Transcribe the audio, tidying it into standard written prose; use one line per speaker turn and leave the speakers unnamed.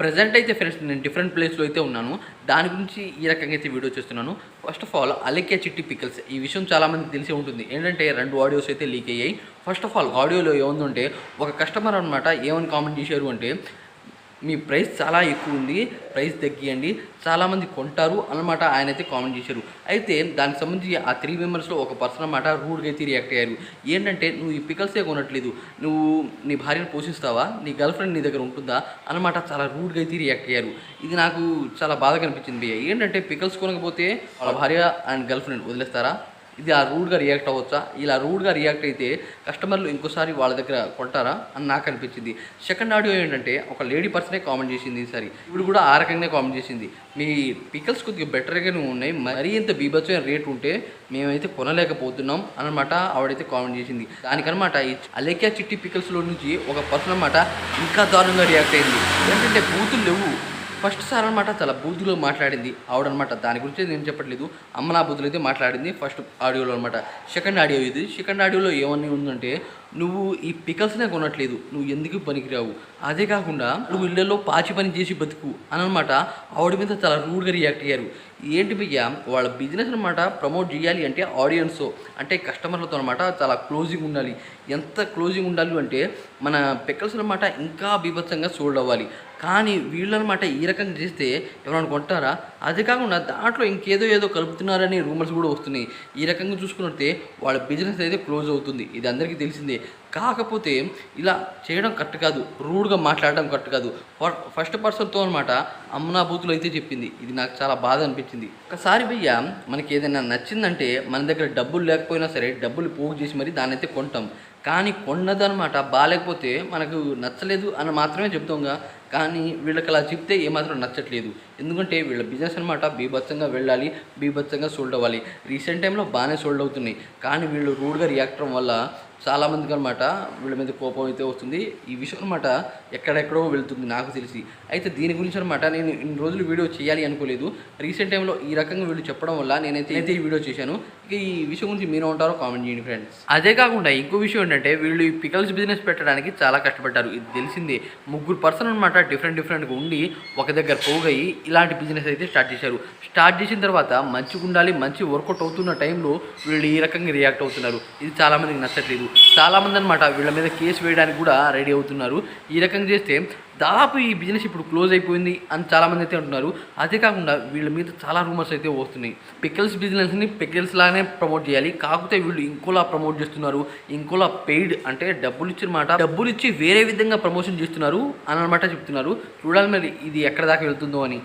Present అయితే friends నేను different ప్లేస్లో అయితే ఉన్నాను. దాని గురించి ఈ రకంగా అయితే వీడియో చేస్తున్నాను. ఫస్ట్ ఆఫ్ ఆల్ అలెక్యా చిట్టి పికిల్స్ ఈ విషయం చాలామందికి తెలిసే ఉంటుంది. ఏంటంటే 2 ఆడియోస్ అయితే లీక్ అయ్యాయి. ఫస్ట్ ఆఫ్ ఆల్ ఆడియోలో ఏముందంటే ఒక కస్టమర్ అనమాట ఏమని కామెంట్ చేశారు అంటే, మీ ప్రైస్ చాలా ఎక్కువ ఉంది, ప్రైస్ తగ్గియండి, చాలామంది కొంటారు అన్నమాట ఆయనైతే కామెంట్ చేశారు. అయితే దానికి సంబంధించి ఆ 3 మెంబర్స్లో ఒక పర్సన్ అన్నమాట రూడ్గా అయితే రియాక్ట్ అయ్యారు. ఏంటంటే, నువ్వు ఈ పికల్సే కొనట్లేదు, నువ్వు నీ భార్యను పోషిస్తావా, నీ గర్ల్ ఫ్రెండ్ నీ దగ్గర ఉంటుందా అన్నమాట చాలా రూడ్గా అయితే రియాక్ట్ అయ్యారు. ఇది నాకు చాలా బాధగా అనిపించింది. ఏంటంటే పికల్స్ కొనకపోతే వాళ్ళ భార్య అండ్ గర్ల్ ఫ్రెండ్ వదిలేస్తారా? ఇది ఆ రూడ్గా రియాక్ట్ అవ్వచ్చా? ఇలా రూడ్గా రియాక్ట్ అయితే కస్టమర్లు ఇంకోసారి వాళ్ళ దగ్గర కొంటారా అని నాకు అనిపించింది. సెకండ్ ఆడియో ఏంటంటే ఒక లేడీ పర్సనే కామెంట్ చేసింది. ఈసారి ఇప్పుడు కూడా ఆ రకంగానే కామెంట్ చేసింది. మీ పికల్స్ కొద్దిగా బెటర్గానే ఉన్నాయి, మరీ ఇంత బీభత్సమైన రేట్ ఉంటే మేమైతే కొనలేకపోతున్నాం అన్నమాట ఆవిడైతే కామెంట్ చేసింది. దానికనమాట ఈ అలేఖ్యా చిట్టి పికల్స్లో నుంచి ఒక పర్సన్ అన్నమాట ఇంకా దారుణంగా రియాక్ట్ అయింది. ఏంటంటే బూతులు లేవు, ఫస్ట్ సార్ అనమాట చాలా బూతులో మాట్లాడింది ఆవిడనమాట. దాని గురించి నేను చెప్పట్లేదు, అమ్మ నా బూతులు అయితే మాట్లాడింది ఫస్ట్ ఆడియోలో అనమాట. సెకండ్ ఆడియో ఇది. సెకండ్ ఆడియోలో ఏమని ఉందంటే, నువ్వు ఈ పికల్స్నే కొనట్లేదు, నువ్వు ఎందుకు పనికిరావు, అదే కాకుండా నువ్వు ఇళ్లలో పాచి పని చేసి బతుకు అని అనమాట ఆవిడ మీద చాలా రూడ్గా రియాక్ట్ అయ్యారు. ఏంటి భయ్య, వాళ్ళ బిజినెస్ అనమాట ప్రమోట్ చేయాలి అంటే ఆడియన్స్ అంటే కస్టమర్లతో అనమాట చాలా క్లోజింగ్ ఉండాలి. ఎంత క్లోజింగ్ ఉండాలి అంటే మన పికల్స్ అనమాట ఇంకా బీభత్సంగా సోల్డ్ అవ్వాలి. కానీ వీళ్ళనమాట ఈ రకంగా చేస్తే ఎవరైనా కొంటారా? అదే కాకుండా దాంట్లో ఏదో కలుపుతున్నారని రూమర్స్ కూడా వస్తున్నాయి. ఈ రకంగా చూసుకున్నట్టే వాళ్ళ బిజినెస్ అయితే క్లోజ్ అవుతుంది, ఇది అందరికీ తెలిసిందే. కాకపోతే ఇలా చేయడం కరెక్ట్ కాదు, రూడ్గా మాట్లాడడం కరెక్ట్ కాదు. ఫస్ట్ పర్సన్తో అనమాట అమ్మనా బూతులు అయితే చెప్పింది. ఇది నాకు చాలా బాధ అనిపించింది. ఒకసారి భయ్య మనకి ఏదైనా నచ్చిందంటే మన దగ్గర డబ్బులు లేకపోయినా సరే డబ్బులు పోగు చేసి మరి దాన్ని అయితే కొంటాం. కానీ కొన్నదనమాట బాగాలేకపోతే మనకు నచ్చలేదు అని మాత్రమే చెప్తాంగా. కానీ వీళ్ళకి అలా చెప్తే ఏమాత్రం నచ్చట్లేదు. ఎందుకంటే వీళ్ళ బిజినెస్ అనమాట బీభత్సంగా వెళ్ళాలి, బీభత్సంగా సోల్డ్ అవ్వాలి. రీసెంట్ టైంలో బాగానే సోల్డ్ అవుతున్నాయి. కానీ వీళ్ళు రూడ్గా రియాక్ట్ అవ్వడం వల్ల చాలామందికి అనమాట వీళ్ళ మీద కోపం అయితే వస్తుంది. ఈ విషయం అనమాట ఎక్కడెక్కడో వెళ్తుంది నాకు తెలిసి. అయితే దీని గురించి అనమాట నేను ఇన్ని రోజులు వీడియో చేయాలి అనుకోలేదు. రీసెంట్ టైంలో ఈ రకంగా వీళ్ళు చెప్పడం వల్ల నేనైతే ఈ వీడియో చేశాను. ఇక ఈ విషయం గురించి మీరు ఉంటారో కామెంట్ చేయండి ఫ్రెండ్స్. అదే కాకుండా ఇంకో విషయం ఏంటంటే, వీళ్ళు ఈ పికల్స్ బిజినెస్ పెట్టడానికి చాలా కష్టపడ్డారు, ఇది తెలిసిందే. 3 పర్సన్ అనమాట డిఫరెంట్గా ఉండి ఒక దగ్గర పోగయి ఇలాంటి బిజినెస్ అయితే స్టార్ట్ చేశారు. స్టార్ట్ చేసిన తర్వాత మంచిగా ఉండాలి, మంచి వర్కౌట్ అవుతున్న టైంలో వీళ్ళు ఈ రకంగా రియాక్ట్ అవుతున్నారు. ఇది చాలామందికి నచ్చట్లేదు. చాలామంది అనమాట వీళ్ళ మీద కేసు వేయడానికి కూడా రెడీ అవుతున్నారు. ఈ రకంగా చేస్తే దాదాపు ఈ బిజినెస్ ఇప్పుడు క్లోజ్ అయిపోయింది అని చాలామంది అయితే అంటున్నారు. అదే కాకుండా వీళ్ళ మీద చాలా రూమర్స్ అయితే వస్తున్నాయి. పికల్స్ బిజినెస్ని పికల్స్ లాగానే ప్రమోట్ చేయాలి, కాకపోతే వీళ్ళు ఇంకోలా ప్రమోట్ చేస్తున్నారు, ఇంకోలా పెయిడ్ అంటే డబ్బులు ఇచ్చినమాట, డబ్బులు ఇచ్చి వేరే విధంగా ప్రమోషన్ చేస్తున్నారు అని అనమాట చెప్తున్నారు. చూడాలి మరి ఇది ఎక్కడ దాకా వెళ్తుందో అని.